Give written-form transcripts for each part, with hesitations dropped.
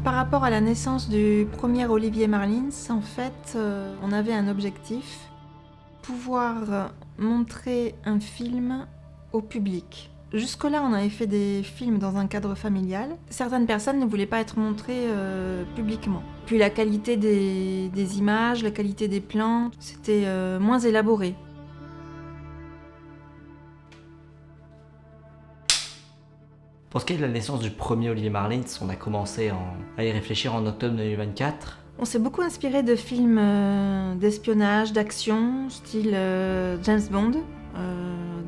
Par rapport à la naissance du premier Olivier Marlins, en fait, on avait un objectif, pouvoir montrer un film au public. Jusque-là, on avait fait des films dans un cadre familial. Certaines personnes ne voulaient pas être montrées publiquement. Puis la qualité des images, la qualité des plans, c'était moins élaboré. Pour ce qui est de la naissance du premier Olivier Marlins, on a commencé à y réfléchir en octobre 2024. On s'est beaucoup inspiré de films d'espionnage, d'action, style James Bond,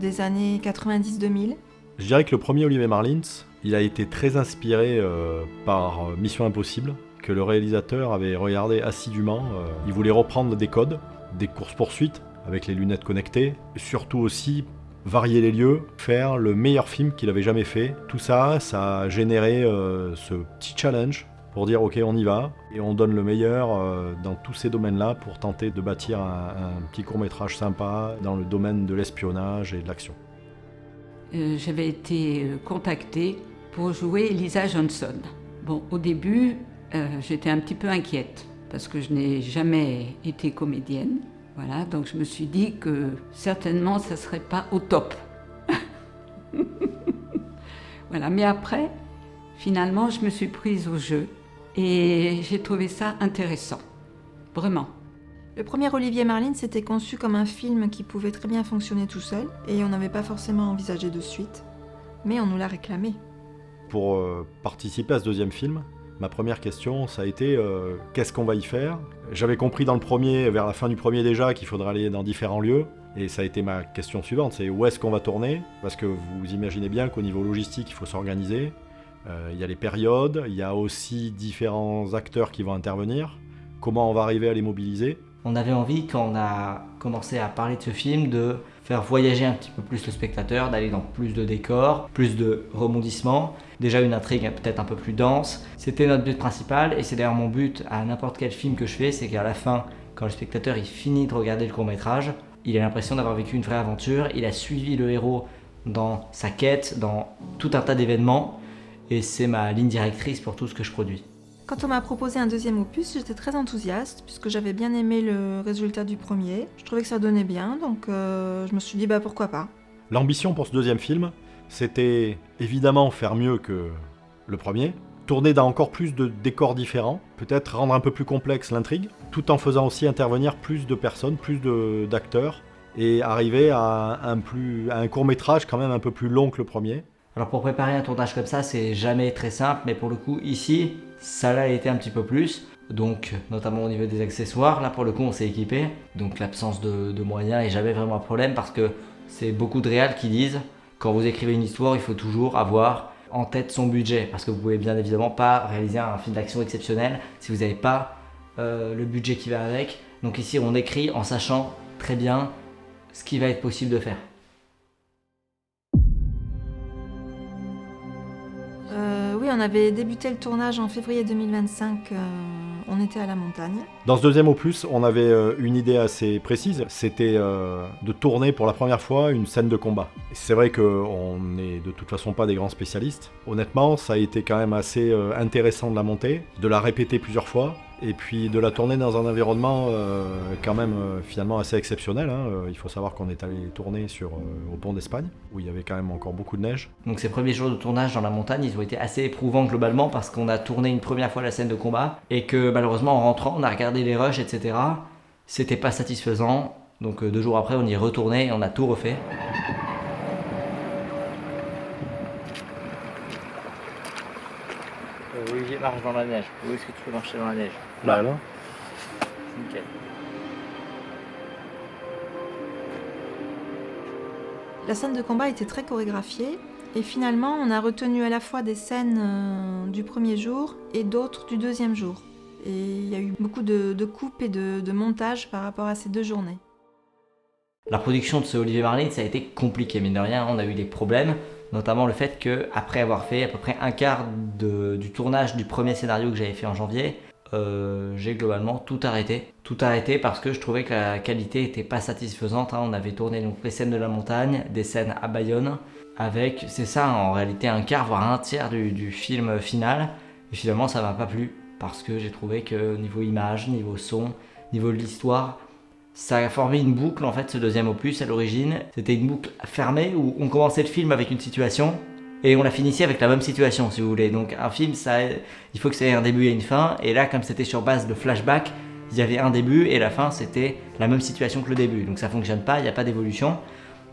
des années 90-2000. Je dirais que le premier Olivier Marlins, il a été très inspiré par Mission Impossible, que le réalisateur avait regardé assidûment. Il voulait reprendre des codes, des courses-poursuites avec les lunettes connectées, et surtout aussi varier les lieux, faire le meilleur film qu'il avait jamais fait. Tout ça, ça a généré ce petit challenge pour dire ok, on y va et on donne le meilleur dans tous ces domaines-là pour tenter de bâtir un petit court-métrage sympa dans le domaine de l'espionnage et de l'action. J'avais été contactée pour jouer Elisa Johnson. Bon, au début, j'étais un petit peu inquiète parce que je n'ai jamais été comédienne. Voilà, donc je me suis dit que certainement ça ne serait pas au top. Voilà, mais après, finalement, je me suis prise au jeu et j'ai trouvé ça intéressant, vraiment. Le premier Olivier Marlins était conçu comme un film qui pouvait très bien fonctionner tout seul et on n'avait pas forcément envisagé de suite, mais on nous l'a réclamé. Pour participer à ce deuxième film, ma première question, ça a été qu'est-ce qu'on va y faire ? J'avais compris dans le premier, vers la fin du premier déjà, qu'il faudrait aller dans différents lieux. Et ça a été ma question suivante, c'est où est-ce qu'on va tourner ? Parce que vous imaginez bien qu'au niveau logistique, il faut s'organiser. Il y a les périodes, il y a aussi différents acteurs qui vont intervenir. Comment on va arriver à les mobiliser ? On avait envie, quand on a commencé à parler de ce film, de faire voyager un petit peu plus le spectateur, d'aller dans plus de décors, plus de rebondissements, déjà une intrigue peut-être un peu plus dense. C'était notre but principal et c'est d'ailleurs mon but à n'importe quel film que je fais, c'est qu'à la fin, quand le spectateur il finit de regarder le court-métrage, il a l'impression d'avoir vécu une vraie aventure, il a suivi le héros dans sa quête, dans tout un tas d'événements et c'est ma ligne directrice pour tout ce que je produis. Quand on m'a proposé un deuxième opus, j'étais très enthousiaste puisque j'avais bien aimé le résultat du premier. Je trouvais que ça donnait bien, donc je me suis dit pourquoi pas. L'ambition pour ce deuxième film, c'était évidemment faire mieux que le premier, tourner dans encore plus de décors différents, peut-être rendre un peu plus complexe l'intrigue, tout en faisant aussi intervenir plus de personnes, plus d'acteurs, et arriver à un court-métrage quand même un peu plus long que le premier. Alors pour préparer un tournage comme ça, c'est jamais très simple, mais pour le coup ici, ça l'a été un petit peu plus. Donc notamment au niveau des accessoires, là pour le coup on s'est équipé. Donc l'absence de moyens est jamais vraiment un problème parce que c'est beaucoup de réals qui disent quand vous écrivez une histoire, il faut toujours avoir en tête son budget. Parce que vous pouvez bien évidemment pas réaliser un film d'action exceptionnel si vous n'avez pas le budget qui va avec. Donc ici on écrit en sachant très bien ce qui va être possible de faire. Oui, on avait débuté le tournage en février 2025, on était à la montagne. Dans ce deuxième opus, on avait une idée assez précise, c'était de tourner pour la première fois une scène de combat. C'est vrai qu'on n'est de toute façon pas des grands spécialistes. Honnêtement, ça a été quand même assez intéressant de la monter, de la répéter plusieurs fois, et puis de la tourner dans un environnement quand même finalement assez exceptionnel. Il faut savoir qu'on est allé tourner au pont d'Espagne, où il y avait quand même encore beaucoup de neige. Donc ces premiers jours de tournage dans la montagne, ils ont été assez éprouvants globalement parce qu'on a tourné une première fois la scène de combat et que malheureusement en rentrant, on a regardé les rushs, etc. C'était pas satisfaisant. Donc 2 jours après, on y est retourné et on a tout refait. Olivier marche dans la neige. Où est-ce que tu peux marcher dans la neige? Là. Nickel. La scène de combat était très chorégraphiée et finalement on a retenu à la fois des scènes du premier jour et d'autres du deuxième jour. Et il y a eu beaucoup de coupes et de montage par rapport à ces 2 journées. La production de ce Olivier Marlins, ça a été compliqué, mine de rien, on a eu des problèmes, notamment le fait qu'après avoir fait à peu près un quart du tournage du premier scénario que j'avais fait en janvier, j'ai globalement tout arrêté. Tout arrêté parce que je trouvais que la qualité n'était pas satisfaisante. On avait tourné donc les scènes de la montagne, des scènes à Bayonne, avec, c'est ça en réalité, un quart voire un tiers du film final Et finalement, ça m'a pas plu parce que j'ai trouvé que niveau image, niveau son, niveau de l'histoire, ça a formé une boucle en fait ce deuxième opus à l'origine. C'était une boucle fermée où on commençait le film avec une situation et on la finissait avec la même situation si vous voulez. Donc un film, il faut que ça ait un début et une fin. Et là, comme c'était sur base de flashback, il y avait un début et la fin c'était la même situation que le début. Donc ça fonctionne pas, il n'y a pas d'évolution.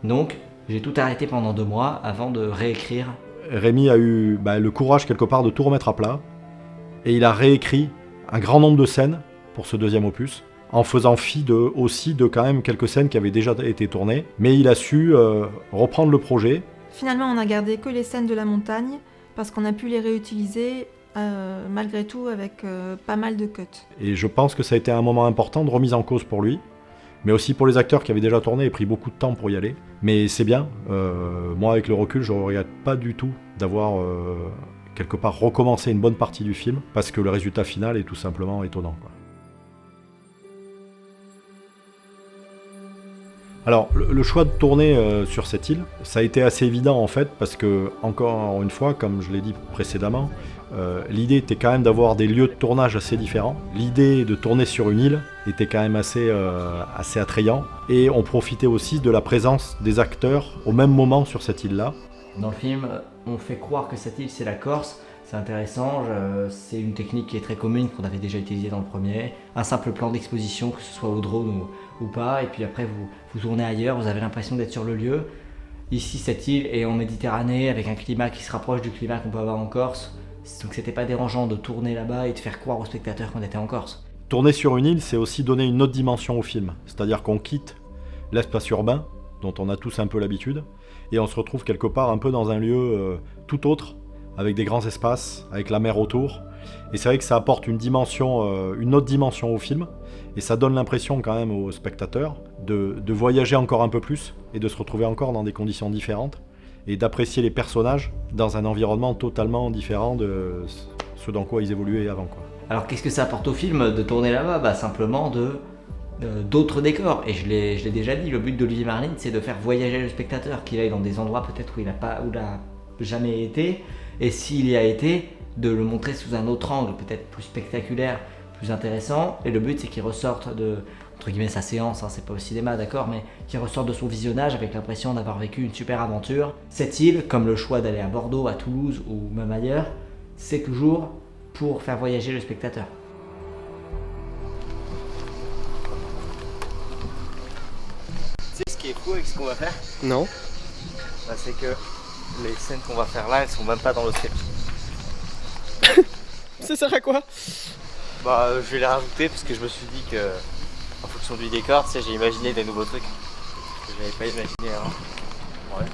Donc j'ai tout arrêté pendant 2 mois avant de réécrire. Rémi a eu le courage quelque part de tout remettre à plat et il a réécrit un grand nombre de scènes pour ce deuxième opus en faisant fi aussi de quand même quelques scènes qui avaient déjà été tournées, mais il a su reprendre le projet. Finalement, on a gardé que les scènes de la montagne parce qu'on a pu les réutiliser malgré tout avec pas mal de cuts. Et je pense que ça a été un moment important de remise en cause pour lui, mais aussi pour les acteurs qui avaient déjà tourné et pris beaucoup de temps pour y aller. Mais c'est bien, moi avec le recul, je ne regrette pas du tout d'avoir quelque part recommencé une bonne partie du film, parce que le résultat final est tout simplement étonnant, quoi. Alors, le choix de tourner sur cette île, ça a été assez évident en fait, parce que, encore une fois, comme je l'ai dit précédemment, l'idée était quand même d'avoir des lieux de tournage assez différents. L'idée de tourner sur une île était quand même assez attrayant, et on profitait aussi de la présence des acteurs au même moment sur cette île-là. Dans le film, on fait croire que cette île c'est la Corse. C'est intéressant, c'est une technique qui est très commune, qu'on avait déjà utilisée dans le premier. Un simple plan d'exposition, que ce soit au drone ou pas, et puis après vous tournez ailleurs, vous avez l'impression d'être sur le lieu. Ici, cette île est en Méditerranée, avec un climat qui se rapproche du climat qu'on peut avoir en Corse. Donc c'était pas dérangeant de tourner là-bas et de faire croire aux spectateurs qu'on était en Corse. Tourner sur une île, c'est aussi donner une autre dimension au film. C'est-à-dire qu'on quitte l'espace urbain, dont on a tous un peu l'habitude, et on se retrouve quelque part un peu dans un lieu tout autre, avec des grands espaces, avec la mer autour. Et c'est vrai que ça apporte une autre dimension au film, et ça donne l'impression quand même aux spectateurs de voyager encore un peu plus, et de se retrouver encore dans des conditions différentes, et d'apprécier les personnages dans un environnement totalement différent de ce dans quoi ils évoluaient avant, quoi. Alors qu'est-ce que ça apporte au film de tourner là-bas ? Simplement d'autres décors. Et je l'ai déjà dit, le but d'Olivier Marlin, c'est de faire voyager le spectateur, qu'il aille dans des endroits peut-être où il n'a jamais été, et s'il y a été, de le montrer sous un autre angle, peut-être plus spectaculaire, plus intéressant. Et le but, c'est qu'il ressorte de, entre guillemets, sa séance, c'est pas au cinéma, d'accord, mais qu'il ressorte de son visionnage avec l'impression d'avoir vécu une super aventure. Cette île, comme le choix d'aller à Bordeaux, à Toulouse ou même ailleurs, c'est toujours pour faire voyager le spectateur. Tu sais ce qui est fou avec ce qu'on va faire ? Non. C'est que les scènes qu'on va faire là, elles sont même pas dans le script. Ça sert à quoi ? Je vais les rajouter parce que je me suis dit que, en fonction du décor, tu sais, j'ai imaginé des nouveaux trucs que je n'avais pas imaginé avant. Ouais.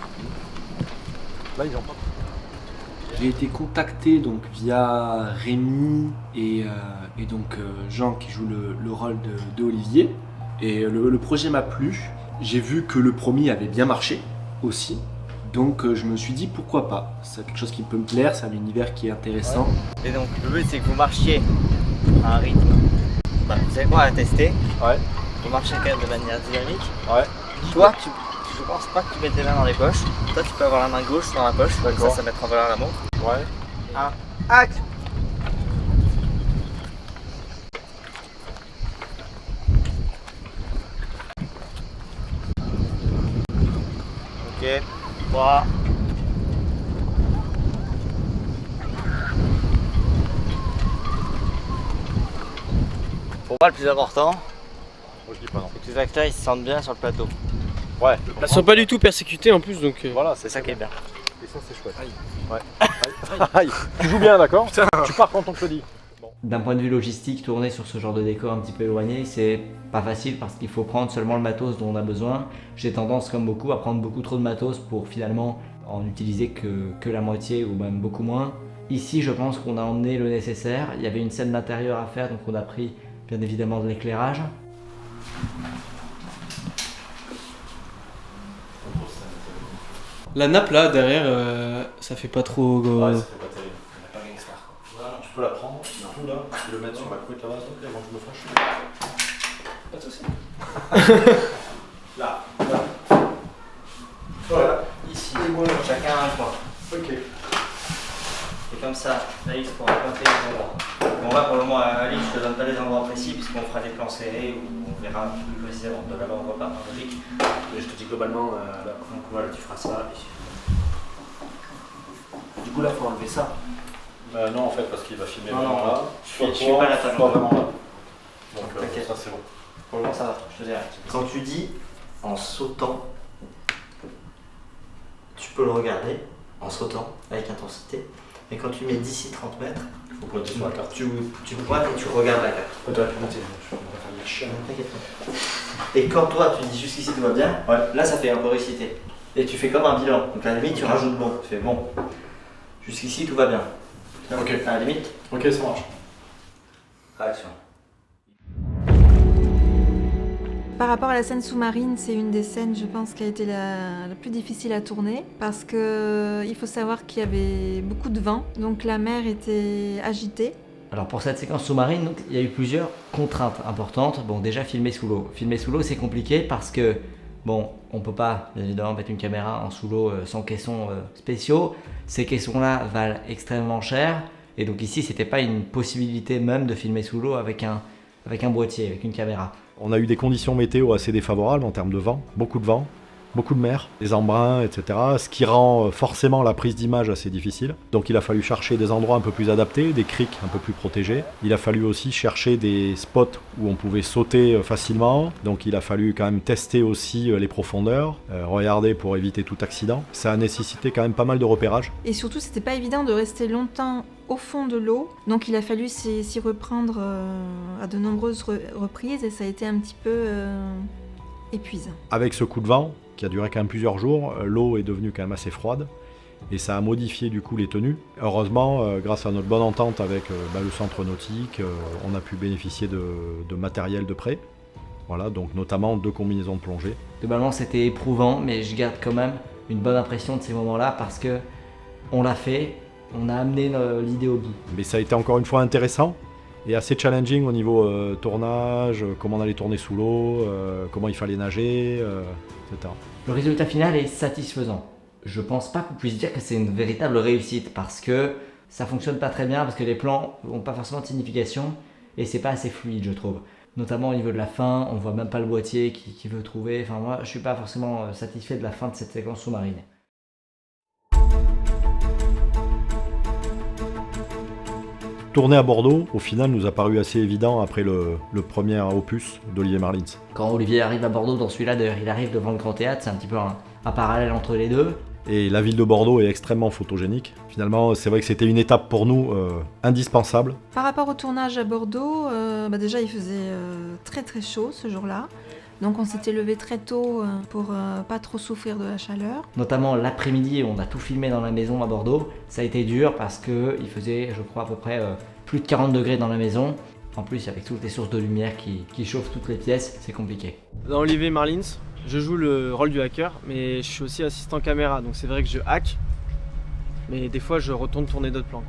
Là, ils ont pas. J'ai été contacté donc via Rémi et donc Jean qui joue le rôle de Olivier. Et le projet m'a plu. J'ai vu que le premier avait bien marché aussi. Donc je me suis dit pourquoi pas. C'est quelque chose qui peut me plaire, c'est un univers qui est intéressant. Ouais. Et donc le but c'est que vous marchiez à un rythme. Vous savez quoi à tester. Ouais. Vous marchez quand même de manière dynamique. Ouais. Toi, je pense pas que tu mettes tes mains dans les poches. Toi tu peux avoir la main gauche dans la poche. D'accord. Ça mettra en valeur la montre. Ouais. Action. Ok. 3. Pour moi, le plus important, Moi, je dis pas non. c'est que les acteurs ils se sentent bien sur le plateau. Ouais. Ils sont pas du tout persécutés en plus, donc. Voilà, C'est ça qui est bien. Et ça, c'est chouette. Ouais. Aïe. Tu joues bien, d'accord ? Tu pars quand on te le dit. D'un point de vue logistique, tourner sur ce genre de décor un petit peu éloigné, c'est pas facile parce qu'il faut prendre seulement le matos dont on a besoin. J'ai tendance, comme beaucoup, à prendre beaucoup trop de matos pour finalement en utiliser que la moitié ou même beaucoup moins. Ici, je pense qu'on a emmené le nécessaire. Il y avait une scène d'intérieur à faire, donc on a pris bien évidemment de l'éclairage. La nappe là derrière, ça fait pas trop. Ouais, ça fait pas terrible. On est pas gangster, quoi. Tu peux la prendre, tout là, tu le mettre sur ma couette là-bas, s'il te plaît, avant que je me fâche. Pas de soucis. Là. Voilà. Ici. Chacun un point. Ok. Et comme ça, Alix pourra pointer les endroits. Bon là pour le moment Alix, je te donne pas les endroits précis puisqu'on fera des plans serrés où on verra un peu plus précisément. De là-bas on voit pas, en logique. Je te dis globalement, Donc voilà, tu feras ça. du coup là faut enlever ça. Non, en fait, parce qu'il va filmer Non, vraiment non, là. je suis pas la table. Soit vraiment là. Donc T'inquiète. ça, c'est bon. Pour le moment ça va, je te dirai. Quand tu dis en sautant, tu peux le regarder en sautant avec intensité. Mais quand tu mets d'ici 30 mètres, Il faut pointer sur la carte. tu pointes et tu regardes la carte. Toi, tu vas monter, je vais faire la chienne. T'inquiète pas. Et quand toi tu dis jusqu'ici tout va bien, là ça fait un peu réciter. Et tu fais comme un bilan. Donc à la limite tu rajoutes bon. Tu fais bon. Jusqu'ici tout va bien. Ok. À la limite, Ok, ça marche. réaction. Par rapport à la scène sous-marine, c'est une des scènes, je pense, qui a été la plus difficile à tourner parce que il faut savoir qu'il y avait beaucoup de vent, donc la mer était agitée. Alors pour cette séquence sous-marine, donc, il y a eu plusieurs contraintes importantes. Bon, déjà filmer sous l'eau. Filmer sous l'eau, c'est compliqué parce que, bon, on peut pas, bien évidemment, mettre une caméra en sous l'eau sans caissons spéciaux. Ces caissons-là valent extrêmement cher. Et donc ici, c'était pas une possibilité même de filmer sous l'eau avec un boîtier, avec une caméra. On a eu des conditions météo assez défavorables en termes de vent, beaucoup de mer, des embruns, etc. Ce qui rend forcément la prise d'image assez difficile. Donc il a fallu chercher des endroits un peu plus adaptés, des criques un peu plus protégés. Il a fallu aussi chercher des spots où on pouvait sauter facilement. Donc il a fallu quand même tester aussi les profondeurs, regarder pour éviter tout accident. Ça a nécessité quand même pas mal de repérage. Et surtout, c'était pas évident de rester longtemps au fond de l'eau, donc il a fallu s'y reprendre à de nombreuses reprises et ça a été un petit peu épuisant. Avec ce coup de vent, qui a duré quand même plusieurs jours, l'eau est devenue quand même assez froide et ça a modifié du coup les tenues. Heureusement, grâce à notre bonne entente avec le centre nautique, on a pu bénéficier de matériel de prêt. Voilà, donc notamment 2 combinaisons de plongée. Globalement, c'était éprouvant, mais je garde quand même une bonne impression de ces moments-là parce que on l'a fait, on a amené l'idée au bout. Mais ça a été encore une fois intéressant et assez challenging au niveau tournage, comment on allait tourner sous l'eau, comment il fallait nager, etc. Le résultat final est satisfaisant. Je pense pas qu'on puisse dire que c'est une véritable réussite parce que ça fonctionne pas très bien, parce que les plans n'ont pas forcément de signification et c'est pas assez fluide, je trouve. Notamment au niveau de la fin, on voit même pas le boîtier qui veut trouver. Enfin, moi, je suis pas forcément satisfait de la fin de cette séquence sous-marine. Tourner à Bordeaux, au final, nous a paru assez évident après le premier opus d'Olivier Marlins. Quand Olivier arrive à Bordeaux dans celui-là, d'ailleurs, il arrive devant le Grand Théâtre, c'est un petit peu un parallèle entre les deux. Et la ville de Bordeaux est extrêmement photogénique. Finalement, c'est vrai que c'était une étape pour nous indispensable. Par rapport au tournage à Bordeaux, déjà il faisait très très chaud ce jour-là. Donc on s'était levé très tôt pour pas trop souffrir de la chaleur. Notamment l'après-midi, on a tout filmé dans la maison à Bordeaux. Ça a été dur parce qu'il faisait, je crois, à peu près plus de 40 degrés dans la maison. En plus, avec toutes les sources de lumière qui chauffent toutes les pièces, c'est compliqué. Dans Olivier Marlins, je joue le rôle du hacker, mais je suis aussi assistant caméra, donc c'est vrai que je hack, mais des fois je retourne tourner d'autres plans.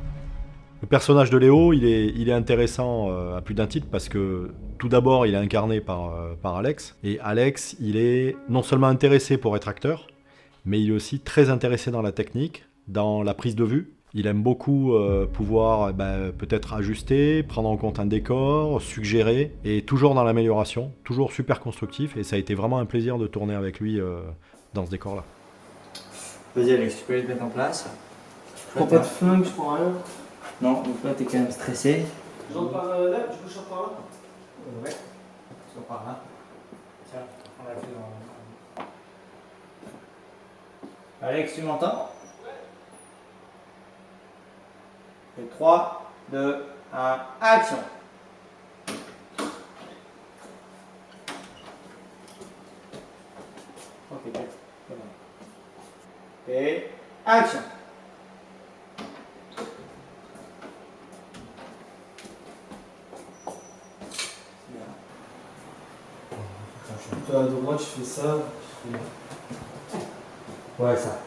Le personnage de Léo, il est intéressant à plus d'un titre parce que tout d'abord, il est incarné par Alex. Et Alex, il est non seulement intéressé pour être acteur, mais il est aussi très intéressé dans la technique, dans la prise de vue. Il aime beaucoup pouvoir peut-être ajuster, prendre en compte un décor, suggérer, et toujours dans l'amélioration, toujours super constructif. Et ça a été vraiment un plaisir de tourner avec lui dans ce décor-là. Vas-y Alex, tu peux les mettre en place. Je prends pas de flingue, je prends rien. Non, donc là t'es quand même stressé. Je rentre par là, du coup je sors par là. Ouais, sors par là. Tiens, on l'a fait dans... Alex, tu m'entends? Ouais. 3, 2, 1, action! Ok, c'est bon. Et action! À droite, je fais ça. Ouais, ça.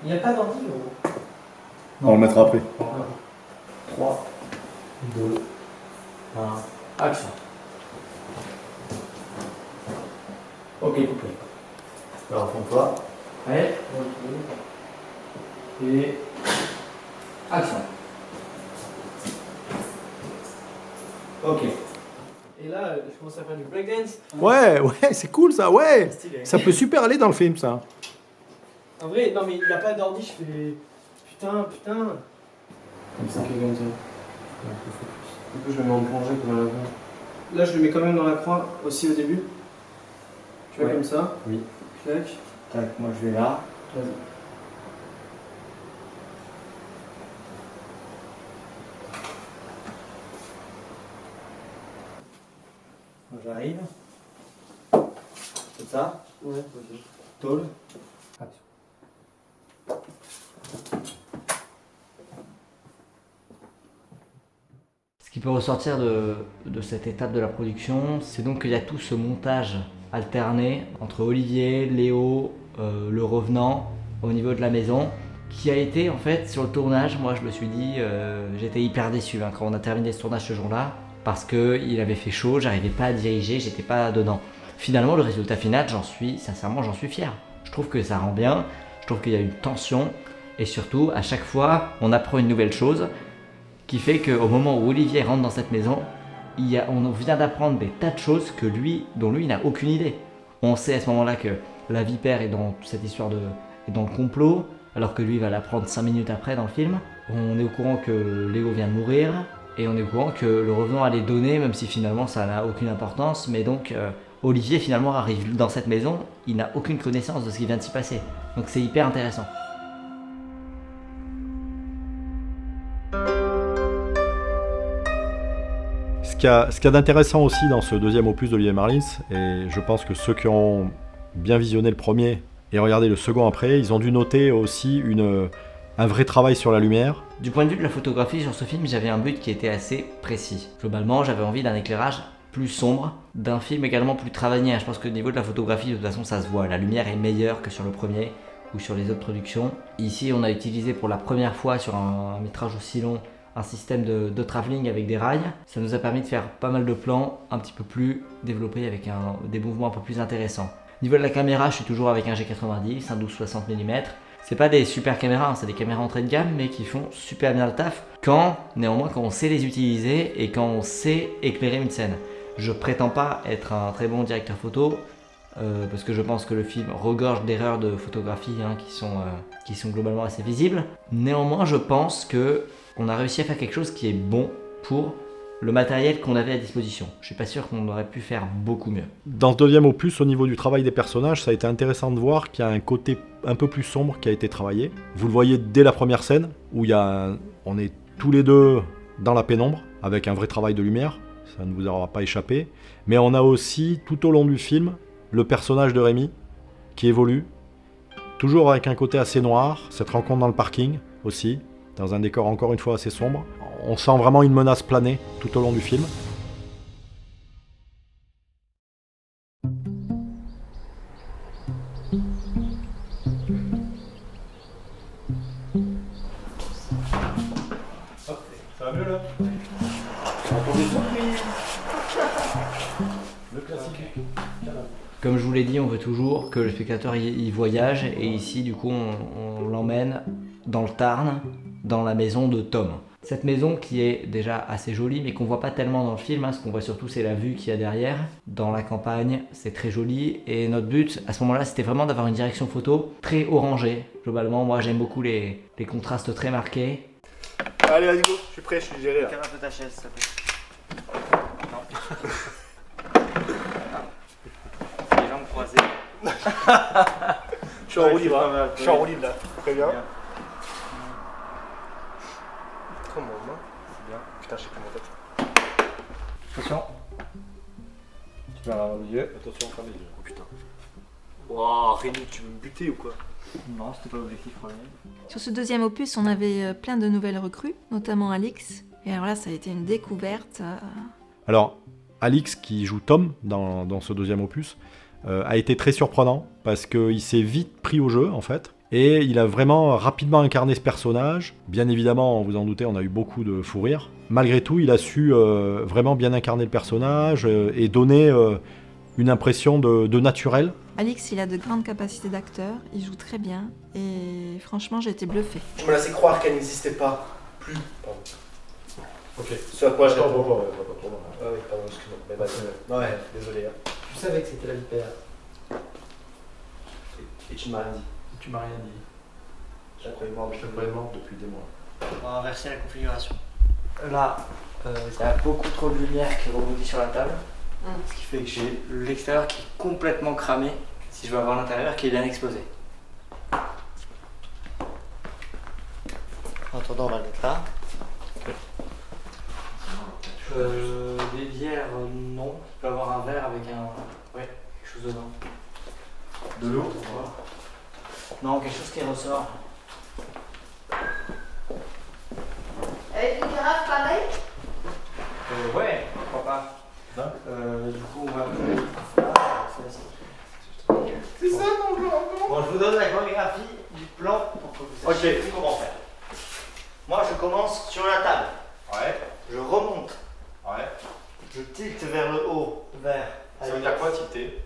Il n'y a pas d'ordi, On le mettra après. 3, 2, 1, action. Ok, coupé. Alors, fois. Allez. Et action. Ok. Et là, je commence à faire du breakdance. Ouais, c'est cool ça, ouais. Stylé. Ça peut super aller dans le film ça. En vrai, non mais il n'y a pas d'ordi, je fais putain. Comme ça. Comme ça. Du coup, je le mets en plongée comme à la fin. Là, je le mets quand même dans la croix aussi au début. Tu vois, Ouais. comme ça. Oui. Clac. Tac, moi je vais là. Vas-y. J'arrive. C'est ça. Ouais, vas-y. Tôle. Action. Ce qui peut ressortir de cette étape de la production, c'est donc qu'il y a tout ce montage alterné entre Olivier, Léo, le revenant au niveau de la maison, qui a été en fait sur le tournage. Moi je me suis dit, j'étais hyper déçu quand on a terminé ce tournage ce jour-là, parce qu'il avait fait chaud, j'arrivais pas à diriger, j'étais pas dedans. Finalement le résultat final, j'en suis fier. Je trouve que ça rend bien, je trouve qu'il y a une tension, et surtout à chaque fois on apprend une nouvelle chose, qui fait qu'au moment où Olivier rentre dans cette maison, on vient d'apprendre des tas de choses dont lui n'a aucune idée. On sait à ce moment-là que la vipère est dans cette histoire est dans le complot, alors que lui va l'apprendre 5 minutes après dans le film. On est au courant que Léo vient de mourir, et on est au courant que le revenant a les données, même si finalement ça n'a aucune importance. Mais donc Olivier finalement arrive dans cette maison, il n'a aucune connaissance de ce qui vient de s'y passer. Donc c'est hyper intéressant. Ce qu'il y a d'intéressant aussi dans ce deuxième opus d'Olivier Marlins, et je pense que ceux qui ont bien visionné le premier et regardé le second après, ils ont dû noter aussi un vrai travail sur la lumière. Du point de vue de la photographie sur ce film, j'avais un but qui était assez précis. Globalement, j'avais envie d'un éclairage plus sombre, d'un film également plus travaillé. Je pense que au niveau de la photographie, de toute façon, ça se voit. La lumière est meilleure que sur le premier ou sur les autres productions. Ici, on a utilisé pour la première fois sur un métrage aussi long un système de travelling avec des rails. Ça nous a permis de faire pas mal de plans un petit peu plus développés avec des mouvements un peu plus intéressants. Au niveau de la caméra, je suis toujours avec un G90, un 12-60 mm. C'est pas des super caméras, c'est des caméras entrée de gamme, mais qui font super bien le taf néanmoins quand on sait les utiliser et quand on sait éclairer une scène. Je prétends pas être un très bon directeur photo, parce que je pense que le film regorge d'erreurs de photographie qui sont globalement assez visibles. Néanmoins, je pense que on a réussi à faire quelque chose qui est bon pour le matériel qu'on avait à disposition. Je suis pas sûr qu'on aurait pu faire beaucoup mieux. Dans ce deuxième opus, au niveau du travail des personnages, ça a été intéressant de voir qu'il y a un côté un peu plus sombre qui a été travaillé. Vous le voyez dès la première scène, où on est tous les deux dans la pénombre, avec un vrai travail de lumière, ça ne vous aura pas échappé. Mais on a aussi, tout au long du film, le personnage de Rémi, qui évolue, toujours avec un côté assez noir, cette rencontre dans le parking aussi, dans un décor encore une fois assez sombre. On sent vraiment une menace planer tout au long du film. Ça va mieux là? Le classique. Comme je vous l'ai dit, on veut toujours que le spectateur y voyage, et ici du coup on l'emmène dans le Tarn, dans la maison de Tom. Cette maison qui est déjà assez jolie, mais qu'on voit pas tellement dans le film. Ce qu'on voit surtout, c'est la vue qu'il y a derrière. Dans la campagne, c'est très joli. Et notre but, à ce moment-là, c'était vraiment d'avoir une direction photo très orangée. Globalement, moi, j'aime beaucoup les contrastes très marqués. Allez, let's go, je suis prêt, je suis géré là. Calme un peu ta chaise, s'il te plaît. Les jambes croisées. Je suis en roue libre, hein. Je suis en roue libre là. Très bien. Comment on main? C'est bien. Putain, je sais plus mon tête. Attention. Tu vas avoir les yeux. Attention, ferme les yeux. Oh putain. Wow, Rémi, tu veux me buter ou quoi? Non, c'était pas l'objectif premier. Sur ce deuxième opus, on avait plein de nouvelles recrues, notamment Alix. Et alors là, ça a été une découverte. Alors, Alix, qui joue Tom dans ce deuxième opus, a été très surprenant parce qu'il s'est vite pris au jeu en fait. Et il a vraiment rapidement incarné ce personnage. Bien évidemment, vous en doutez, on a eu beaucoup de fou rire. Malgré tout, il a su vraiment bien incarner le personnage et donner une impression de naturel. Alix, il a de grandes capacités d'acteur, il joue très bien. Et franchement, j'ai été bluffée. Je me laissais croire qu'elle n'existait pas. Plus. Pardon. Ok. Ce à quoi je réponds. Ah oui, pardon, excuse-moi. Mais bah, ouais, désolé. Hein. Tu savais que c'était la vipère. Et tu ne m'as rien dit. Tu m'as rien dit. Je la croyais morte depuis des mois. On va inverser la configuration. Là, il y a beaucoup trop de lumière qui rebondit sur la table. Ce qui fait que j'ai l'extérieur qui est complètement cramé. Si je veux avoir l'intérieur qui est bien exposé. En attendant, on va le mettre là. Des bières, non. Je peux avoir un verre avec quelque chose dedans. De l'eau? Non, quelque chose qui ressort. Avec une carafe pareille? Ouais, pourquoi pas. Non. Du coup, on va. C'est ça ton plan? Bon, je vous donne la chorégraphie du plan pour que vous sachiez comment faire. Moi, je commence sur la table. Ouais. Je remonte. Ouais. Je tilte vers le haut, vers. Ça veut dire quoi, tilter?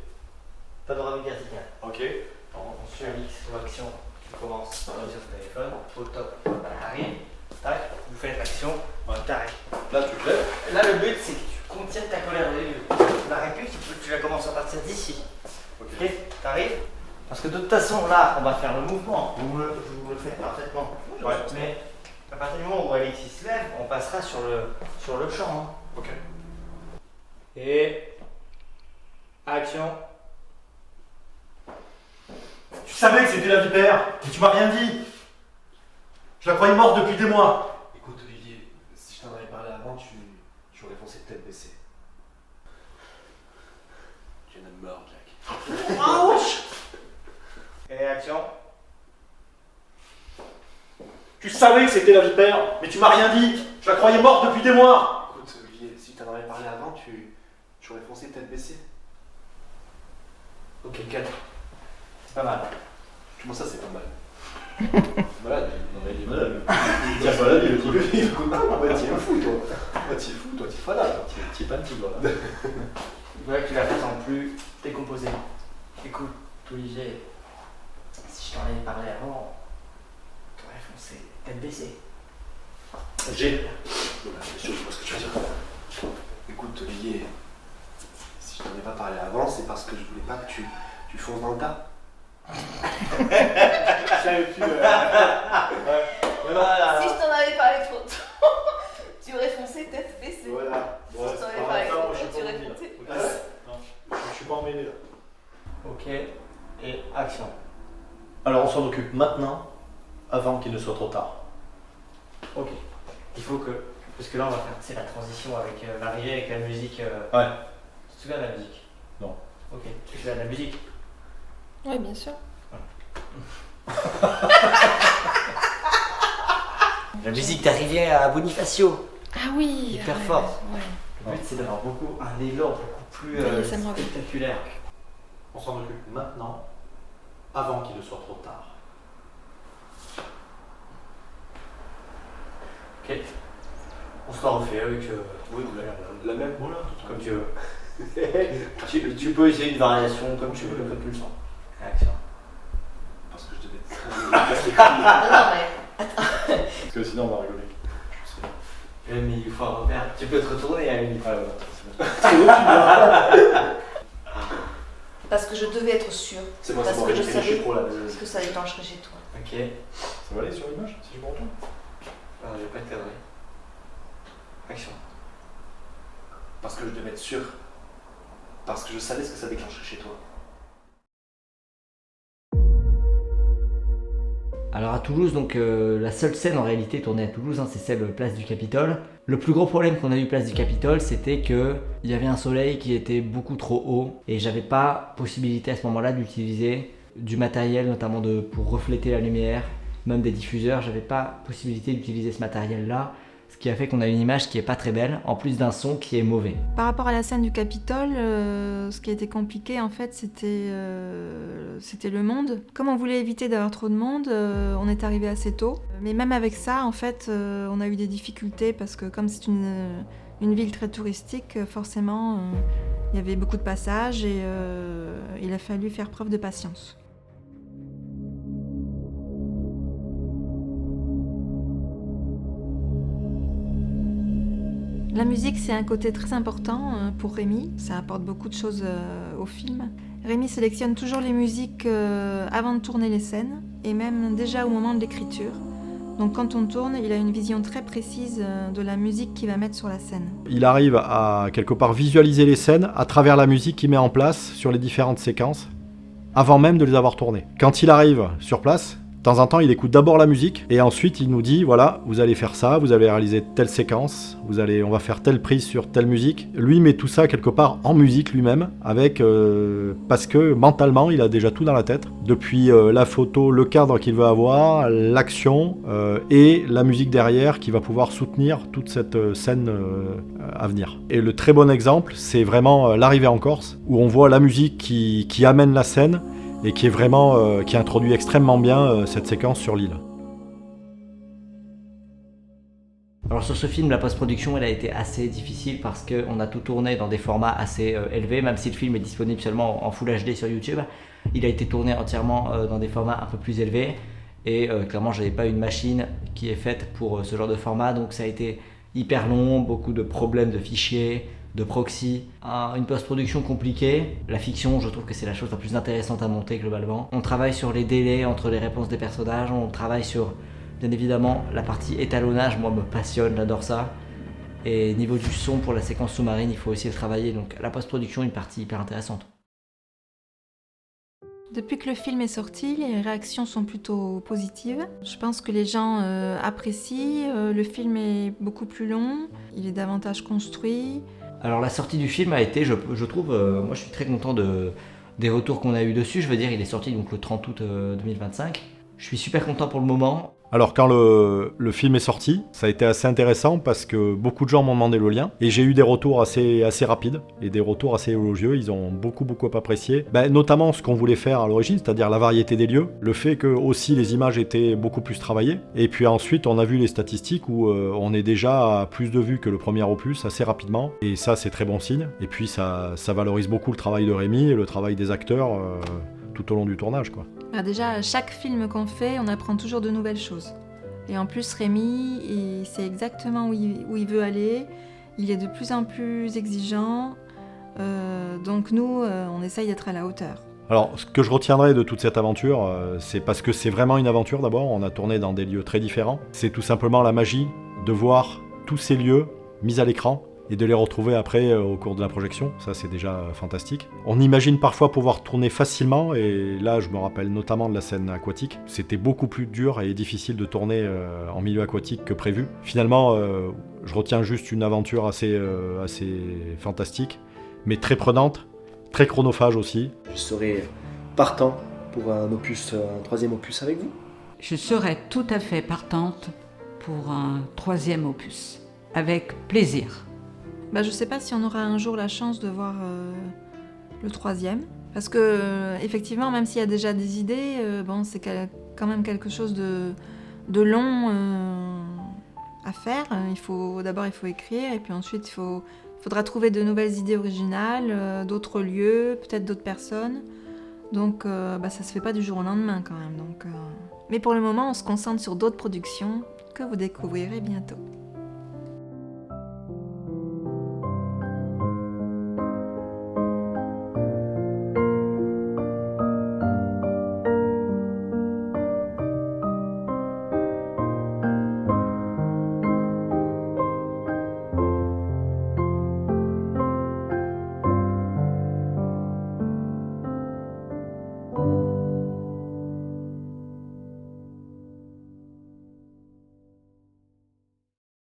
Panoramique verticale. Ok. Sur X ou action, tu commences sur le téléphone, au top, t'arrives, tac, vous faites l'action, t'arrêtes. Là, tu te lèves. Là, le but, c'est que tu contiennes ta colère au début. La réplique, tu la commences à partir d'ici. Ok, t'arrives. Parce que de toute façon, là, on va faire le mouvement. Vous le faites parfaitement. Ouais. Mais à partir du moment où Alexis se lève, on passera sur le champ. Hein. Ok. Et. Action. Tu savais que c'était la vipère, mais tu m'as rien dit. Je la croyais morte depuis des mois. Écoute, Olivier, si je t'en avais parlé avant, tu aurais foncé tête baissée. Tu viens de mort, Jack. Ouch. Et action. Tu savais que c'était la vipère, mais tu m'as rien dit. Je la croyais morte depuis des mois. Écoute, Olivier, si je t'en avais parlé avant, tu aurais foncé tête baissée. Ok, 4. C'est pas mal. Comment ça, c'est pas mal? Malade, non mais il est malade. Il tient pas la vie, le type. Il écoute pas, ouais, t'y es fou, toi. Toi, t'y es fou, toi, t'y es pas là. T'y es pas un tigre là. Voilà que tu la sens plus décomposée. Écoute, Olivier, si je t'en avais parlé avant, t'aurais foncé tête baissée. J'ai. Bien sûr, je vois ce que tu veux dire. Écoute, Olivier, si je t'en ai pas parlé avant, c'est parce que je voulais pas que tu fonces dans le tas. J'avais pu. Voilà. Si je t'en avais parlé trop tôt, tu aurais foncé tête baissée. Voilà. Si je t'en avais parlé trop tôt, tu aurais foncé. Je suis pas emmêlé là. Ok, et action. Alors on s'en occupe maintenant, avant qu'il ne soit trop tard. Ok. Il faut que. Parce que là, on va faire la transition avec l'arrivée avec la musique. Ouais. Tu te souviens de la musique? Non. Ok. Tu te souviens de la musique? Oui, bien sûr. La musique d'arrivée à Bonifacio. Ah oui. Hyper fort. Ouais. Le but, c'est d'avoir un élan beaucoup plus Ça y est, ça me revient. spectaculaire. On s'en occupe maintenant, avant qu'il ne soit trop tard. Ok. On se la refait avec. Oui, la même. Voilà, Comme tu veux. tu peux essayer une variation comme tu veux, comme tu le sens. Action. Parce que je devais être très Non, mais. Parce que sinon on va rigoler. Mais il faut un repère. Tu peux te retourner à la limite. Parce que je devais être sûre. C'est moi, Parce c'est moi, que je je savais suis pro là. que ça déclencherait chez toi. Ok. Ça va aller sur l'image si je me retourne? Alors, je vais pas te cadrer. Action. Parce que je devais être sûr. Parce que je savais ce que ça déclencherait chez toi. Alors à Toulouse, donc la seule scène en réalité tournée à Toulouse, hein, c'est celle place du Capitole. Le plus gros problème qu'on a eu place du Capitole, c'était que il y avait un soleil qui était beaucoup trop haut et j'avais pas possibilité à ce moment-là d'utiliser du matériel, notamment pour refléter la lumière, même des diffuseurs. J'avais pas possibilité d'utiliser ce matériel-là, ce qui a fait qu'on a une image qui est pas très belle, en plus d'un son qui est mauvais. Par rapport à la scène du Capitole, ce qui a été compliqué en fait, c'était le monde. Comme on voulait éviter d'avoir trop de monde, on est arrivé assez tôt. Mais même avec ça, en fait, on a eu des difficultés parce que comme c'est une ville très touristique, forcément, il y avait beaucoup de passages et il a fallu faire preuve de patience. La musique, c'est un côté très important pour Rémi. Ça apporte beaucoup de choses au film. Rémi sélectionne toujours les musiques avant de tourner les scènes, et même déjà au moment de l'écriture. Donc quand on tourne, il a une vision très précise de la musique qu'il va mettre sur la scène. Il arrive à quelque part visualiser les scènes à travers la musique qu'il met en place sur les différentes séquences, avant même de les avoir tournées. Quand il arrive sur place, de temps en temps, il écoute d'abord la musique et ensuite il nous dit voilà, vous allez faire ça, vous allez réaliser telle séquence, on va faire telle prise sur telle musique. Lui met tout ça quelque part en musique lui-même, parce que mentalement, il a déjà tout dans la tête. Depuis la photo, le cadre qu'il veut avoir, l'action et la musique derrière qui va pouvoir soutenir toute cette scène à venir. Et le très bon exemple, c'est vraiment l'arrivée en Corse, où on voit la musique qui amène la scène et qui est vraiment qui introduit extrêmement bien cette séquence sur l'île. Alors sur ce film, la post-production elle a été assez difficile parce qu'on a tout tourné dans des formats assez élevés, même si le film est disponible seulement en Full HD sur YouTube. Il a été tourné entièrement dans des formats un peu plus élevés et clairement j'avais pas une machine qui est faite pour ce genre de format, donc ça a été hyper long, beaucoup de problèmes de fichiers, de proxy, une post-production compliquée. La fiction, je trouve que c'est la chose la plus intéressante à monter globalement. On travaille sur les délais entre les réponses des personnages, on travaille sur, bien évidemment, la partie étalonnage, moi me passionne, j'adore ça. Et niveau du son pour la séquence sous-marine, il faut aussi le travailler, donc la post-production est une partie hyper intéressante. Depuis que le film est sorti, les réactions sont plutôt positives. Je pense que les gens apprécient, le film est beaucoup plus long, il est davantage construit. Alors la sortie du film a été, je trouve, moi je suis très content des retours qu'on a eu dessus. Je veux dire, il est sorti donc le 30 août 2025. Je suis super content pour le moment. Alors quand le film est sorti, ça a été assez intéressant parce que beaucoup de gens m'ont demandé le lien et j'ai eu des retours assez rapides et des retours assez élogieux. Ils ont beaucoup apprécié, notamment ce qu'on voulait faire à l'origine, c'est-à-dire la variété des lieux, le fait que aussi les images étaient beaucoup plus travaillées. Et puis ensuite on a vu les statistiques où on est déjà à plus de vues que le premier opus assez rapidement et ça c'est très bon signe. Et puis ça valorise beaucoup le travail de Rémi et le travail des acteurs tout au long du tournage, quoi. Déjà, à chaque film qu'on fait, on apprend toujours de nouvelles choses. Et en plus, Rémi, il sait exactement où il veut aller. Il est de plus en plus exigeant. Donc nous, on essaye d'être à la hauteur. Alors, ce que je retiendrai de toute cette aventure, c'est parce que c'est vraiment une aventure d'abord. On a tourné dans des lieux très différents. C'est tout simplement la magie de voir tous ces lieux mis à l'écran et de les retrouver après au cours de la projection. Ça, c'est déjà fantastique. On imagine parfois pouvoir tourner facilement, et là, je me rappelle notamment de la scène aquatique. C'était beaucoup plus dur et difficile de tourner en milieu aquatique que prévu. Finalement, je retiens juste une aventure assez fantastique, mais très prenante, très chronophage aussi. Je serai partant pour un troisième opus avec vous. Je serais tout à fait partante pour un troisième opus, avec plaisir. Je ne sais pas si on aura un jour la chance de voir le troisième. Parce que, effectivement, même s'il y a déjà des idées, c'est quand même quelque chose de long à faire. D'abord, il faut écrire, et puis ensuite, il faudra trouver de nouvelles idées originales, d'autres lieux, peut-être d'autres personnes. Donc, ça ne se fait pas du jour au lendemain, quand même. Mais pour le moment, on se concentre sur d'autres productions que vous découvrirez bientôt.